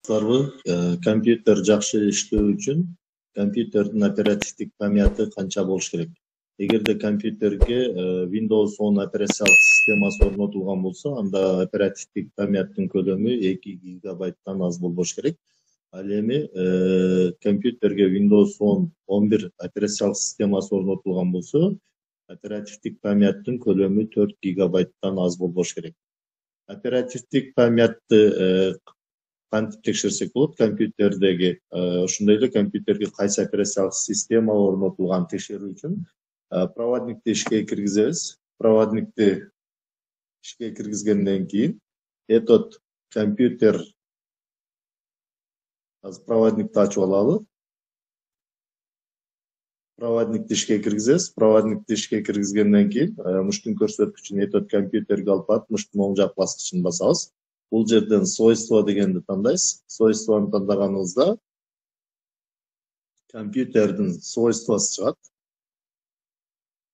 Компьютер жакшы иштөө үчүн компьютердин оперативдик памяты канча болуш керек? Эгерде компьютерге Windows 10 операциялык системасы орнотулган болсо, анда оперативдик памяттын көлөмү 2 гигабайттан аз болбош керек. Ал эми компьютерге Windows 10 11 операциялык системасы орнотулган болсо, оперативдик памяттын көлөмү 4 гигабайттан аз болбош керек. Оперативдик памятты кантип текшерсек болот? Компьютердеги ошондой эле компьютерге кайсы операциялык система орнотулганын текшерүү үчүн проводникти ишке киргизебиз. Проводникти ишке киргизгенден кийин этот компьютер проводникти ачып алалы. Проводникти ишке киргизебиз. Проводникти ишке киргизгенден кийин муштун көрсөткүчүн этот компьютерге алып барып, муштун оң жак баскычын басабыз. Бул жерден свойство дегенди тандайбыз. Свойствону тандаганыбызда компьютердин свойствосы чыгат.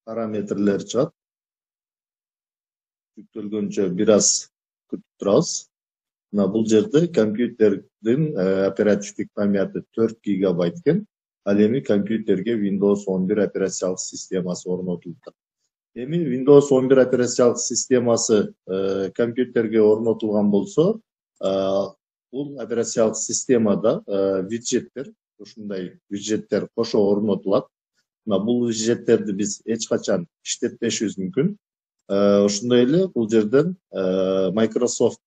Параметрлери чыгат. Жүктөлгөнчө бир аз күтүп турабыз. Мына бул жерде компьютердин оперативдик памяты 4 гигабайт экен. Ал эми компьютерге Windows 11 операциялык системасы орнотулган. Эми Windows 11 операциялык системасы компьютерге орнотулган болсо, бул операциялык системада виджеттер, ушундай виджеттер кошо орнотулат. Мына бул виджеттерди биз эч качан иштетпешибиз мүмкүн. Ошондой эле бул жерден Microsoft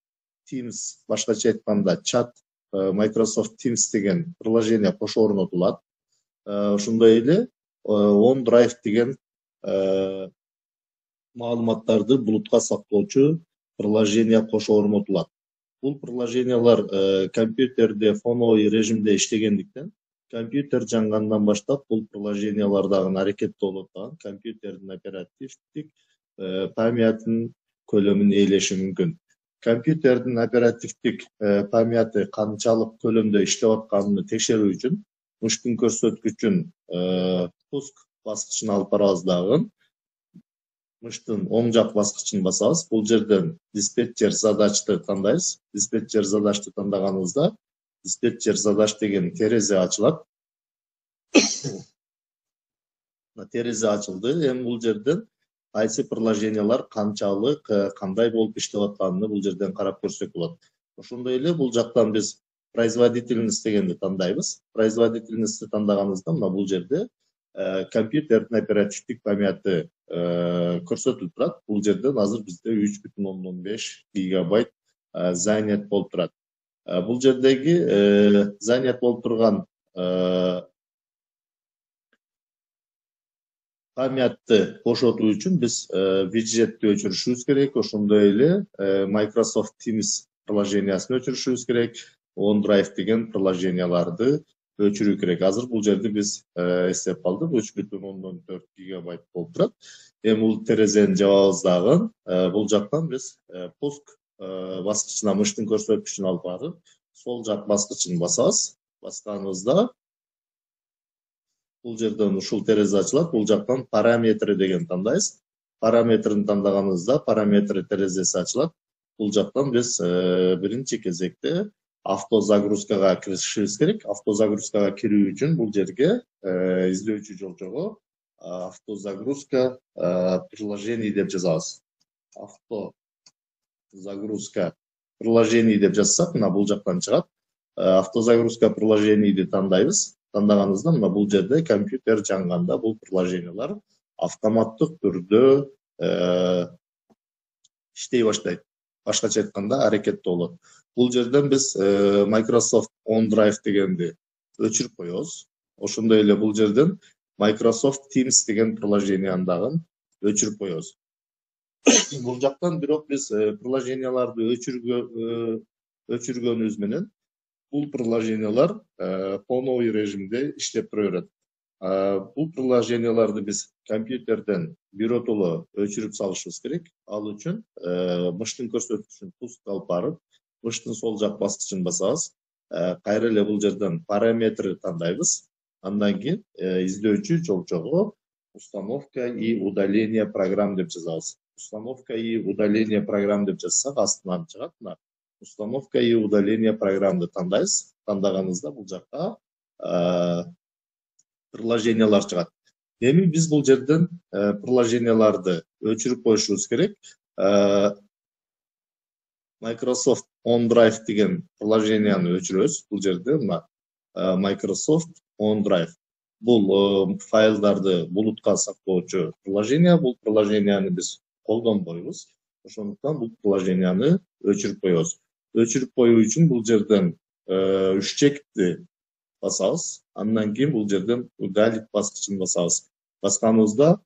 Teams, башкача айтканда чат Microsoft Teams деген приложение кошо орнотулат. Ошондой эле OneDrive деген маалыматтарды булутка сактоочу приложение кошо орнотулат. Бул приложениялар компьютерде фоновый режимде иштегендиктен, компьютер жангандан баштап бул приложениялар дагы аракетте болот дагы компьютердин оперативдик памятынын көлөмүн ээлеши мүмкүн. Компьютердин оперативдик памяты канчалык көлөмдө иштеп атканын текшерүү үчүн муштун көрсөткүчүн пуск баскычына алып барабыз дагы. Муштун оң жак баскычын басабыз. Бул жерден диспетчер задачты тандайбыз. Диспетчер задачты тандаганыбызда диспетчер задач деген терезе ачылат. Терезе ачылды. Эми бул жерден кайсы приложениялар канчалык, кандай болуп иштеп атканын бул жерден карап көрсөк болот. Ошондой эле бул жактан биз производительность дегенди тандайбыз. Производительностьты тандаганыбызда мына бул жерде компьютердин оперативдик памяты көрсөтүлүп турат. Бул жерден азыр бизде 3,5 гигабайт занят болуп турат. Бул жердеги занят болуп турган памятты бошотуу үчүн биз виджетти өчүрүшүбүз керек. Ошондой эле Microsoft Teams приложениясын өчүрүшүбүз керек. OneDrive деген приложенияларды өчүрүү керек. Азыр бул жерде биз эстеп калдык. 3,4 гигабайт болуп турат. Эми бул терезени жабабыз дагы. Бул жактан биз пуск баскычына муштун көрсөткүчүн алып барып, сол жак баскычын басабыз. Басканыбызда бул жерден ушул терезе ачылат. Бул жактан параметры деген тандайбыз. Параметрин тандаганыбызда параметры терезеси ачылат. Бул жактан биз биринчи кезекте автозагрузкага киришибиз керек. Автозагрузкага кирүү үчүн бул жерге издөөчү жолжого автозагрузка приложений деп жазабыз. Автозагрузка приложений деп жазсак, мына бул жактан чыгат. Автозагрузка приложенийди тандайбыз. Тандаганыбызда мына бул жерде компьютер жанганда бул приложениялар автоматтык түрдө иштей баштайт. Башкача айтканда аракетте болот. Бул жерден биз Microsoft OneDrive дегенди өчүрүп коебуз. Ошондой эле бул жерден Microsoft Teams деген приложенияны дагы өчүрүп коебуз. Бул жактан бирок биз приложенияларды өчүргөнүбүз менен бул приложениялар фоновый режимде иштеп тура берет. Бул приложенияларды биз компьютерден биротоло өчүрүп салышыбыз керек. Ал үчүн муштун көрсөткүчүн пуск алып барып, муштун сол жак баскычын басабыз. Кайра эле бул жерден параметры тандайбыз. Андан кийин издөөчү жолжого установка и удаление программ деп жазабыз. Установка и удаление программ деп жазсак астынан чыгат. установка и удаление программды тандайбыз. Тандаганыбызда бул жакка приложениялар чыгат. Эми биз бул жерден приложенияларды өчүрүп коюшубуз керек. Microsoft OneDrive деген приложенияны өчүрөбүз. Бул жерде мына Microsoft OneDrive. Бул файлдарды булутка сактоочу приложение. Бул приложенияны биз колдонбойбуз. Ошондуктан бул приложенияны өчүрүп коебуз. Өчүрүп коюу үчүн бул жерден үч чекитти басабыз. Андан кийин бул жерден удалить баскычын басабыз. Басканыбызда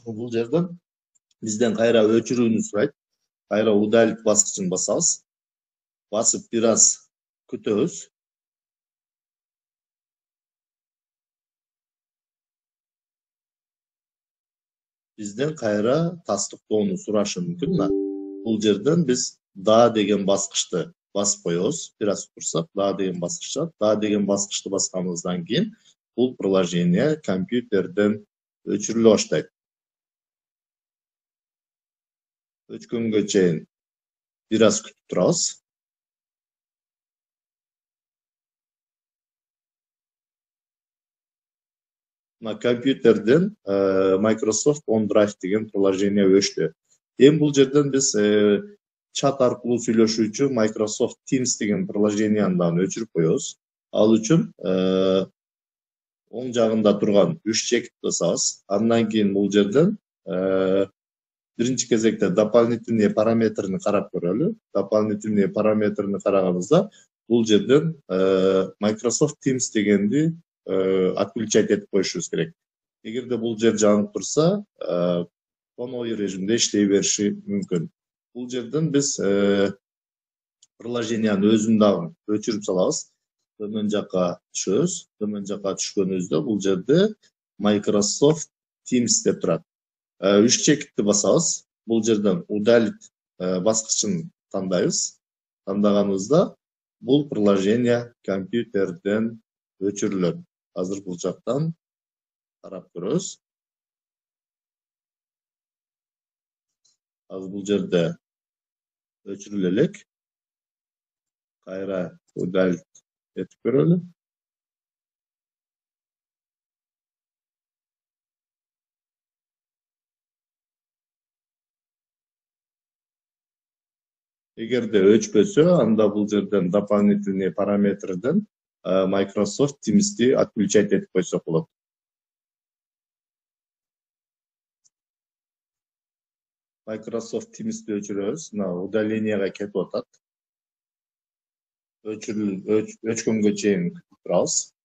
бул жерден бизден кайра өчүрүүнү сурайт. Кайра удалить баскычын басабыз. Басып бир аз күтөбүз. Бизден кайра тастыктоону сурашы мүмкүн. Бул жерден биз да деген баскычты басып коебуз. Бир аз турсак, да деген баскыч чыгат. Да деген баскычты басканыбыздан кийин бул приложение компьютерден өчүрүлө баштайт. Өчкөнгө чейин бир аз күтүп турабыз. Мына компьютерден Microsoft OneDrive деген приложение өчтү. Эми бул жерден биз чат аркылуу сүйлөшүүчү Microsoft Teams деген приложенияны дагы өчүрүп коебуз. Ал үчүн оң жагында турган үч чекитти басабыз. Андан кийин бул жерден биринчи кезекте дополнительные параметрини карап көрөлү. Дополнительные параметрини караганыбызда бул жерден Microsoft Teams дегенди отключать этип коюшубуз керек. Эгерде бул жер жанып турса, тоновый режимде иштей бериши мүмкүн. Бул жерден биз приложенияны өзүн дагы өчүрүп салабыз. Төмөн жакка түшөбүз. Төмөн жакка түшкөнүбүздө бул жерде Microsoft Teams деп турат. Үч чекитти басабыз. Бул жерден удалить баскычын тандайбыз. Тандаганыбызда бул приложение компьютерден өчүрүлөт. Азыр бул жактан карап көрөбүз. Азыр бул жерде өчүрүлө элек. Кайра удалить этип көрөлү. Эгерде өчпөсө, анда бул жерден дополнительный параметрден Microsoft Teams'ти отключать этип койсок болот. Microsoft Teams'ти өчүрөбүз. Мына удалениеге кетип атат. Өчкөнгө чейин күтүп турабыз.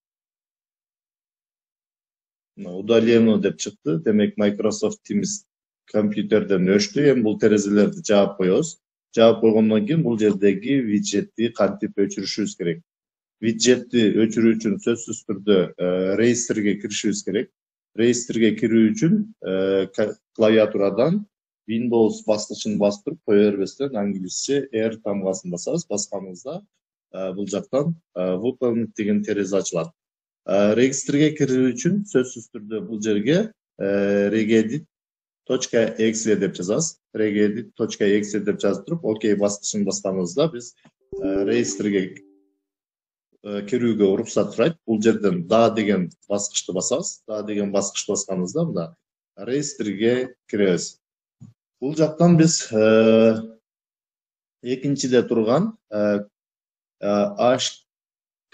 Мына удаление деп чыкты. Демек Microsoft Teams компьютерден өчтү. Эми бул терезелерди жаап коебуз. Жаап койгондон кийин бул жердеги виджетти кантип өчүрүшүбүз керек. Виджетти өчүрүү үчүн сөзсүз түрдө реестрге киришибиз керек. Реестрге кирүү үчүн клавиатурадан Windows баскычын бастырып кое бербестен англисче R тамгасын басабыз. Басканыбызда бул жактан выполнить деген терезе ачылат. Реестрге кирүү үчүн сөзсүз түрдө бул жерге regedit.exe деп жазабыз. regedit.exe деп жазып туруп, окей баскычын басканыбызда биз реестрге кирүүгө уруксат сурайт. Бул жерден да деген баскычты басабыз. Да деген баскычты басканыбызда мында реестрге киребиз. Бул жактан биз экинчиде турган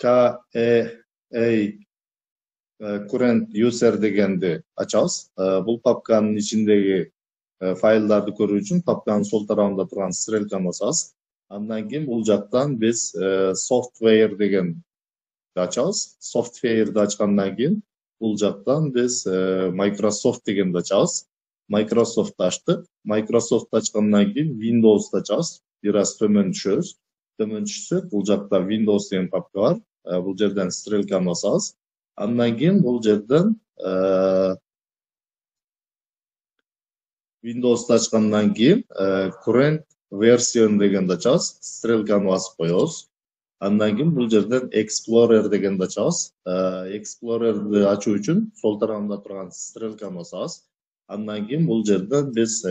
HKEA current user дегенди ачабыз. Бул папканын ичиндеги файлдарды көрүү үчүн папканын сол тарабында турган стрелканы басабыз. Андан кийин бул жактан биз software дегенди ачабыз. Software'ди ачкандан кийин бул жактан биз Microsoft дегенди ачабыз. Microsoft ачтык. Microsoft ачкандан кийин Windows ачабыз. Бир аз төмөн түшөбүз. Төмөн түшсөк, бул жакта Windows деген папка бар. Бул жерден стрелканы басабыз. Андан кийин бул жерден Windows ачкандан кийин current version дегенди ачабыз. Стрелканы басып коебуз. Андан кийин бул жерден Explorer дегенди ачабыз. Explorer'ди ачуу үчүн сол тарабында турган стрелканы басабыз. Андан кийин бул жерден биз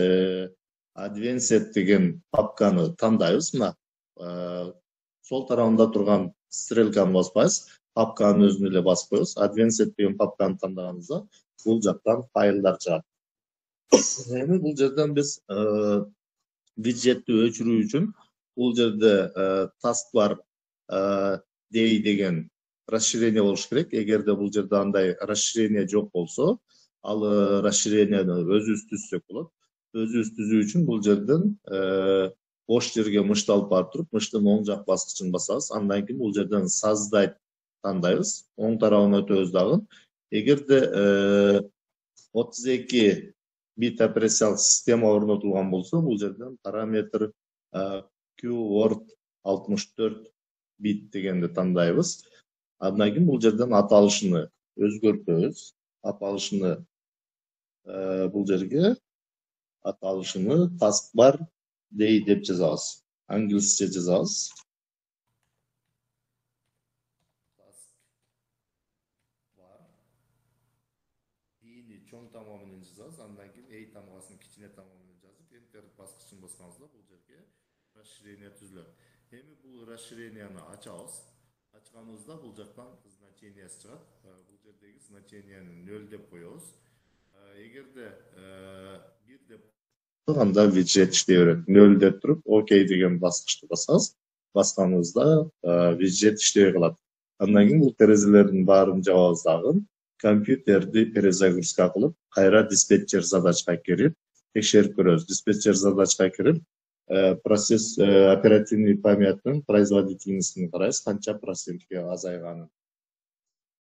Advanced деген папканы тандайбыз. Мына сол тарабында турган стрелканы баспайбыз, папканын өзүнө эле басып коебуз. Advanced деген папканы тандаганыбызда бул жактан файлдар чыгат. Эми бул жерден биз виджетти өчүрүү үчүн бул жерде taskbar day деген расширение болуш керек. Эгерде бул жерде андай расширение жок болсо, ал расширенияны өзүбүз түзсөк болот. Өзүбүз түзүү үчүн бул жерден бош жерге мышты алып барып туруп, мыштын оң жак баскычын басабыз. Андан кийин бул жерден создать тандайбыз. Оң тарабына өтөбүз дагы. Эгерде 32 бит операциялык система орнотулган болсо, бул жерден параметр QWORD 64 бит дегенди тандайбыз. Андан кийин бул жерден аталышыны өзгөртөбүз. Аталышыны бул жерге аталышыны taskbar day деп жазабыз. Англисче жазабыз. Дийни чоң тамга менен жазабыз. Андан кийин эй тамгасын кичине тамга менен жазып, enter баскычын басканыбызда бул жерге расширение түзүлөт. Эми бул расширенияны ачабыз. Ачканыбызда бул жактан значениясы чыгат. Бул жердеги значенияны 0 деп коебуз. Эгерде 1 деп анда виджет иштей берет. 0 деп туруп, окей деген баскычты басабыз. Басканыбызда виджет иштебей калат. Андан кийин бул терезелердин баарын жабабыз дагы. Компьютерди перезагрузка кылып, кайра диспетчер задачка кирип, текшерип көрөбүз. Диспетчер задачка кирип, процесс оперативный памяттын производительностун карайбыз, канча процентке азайганын.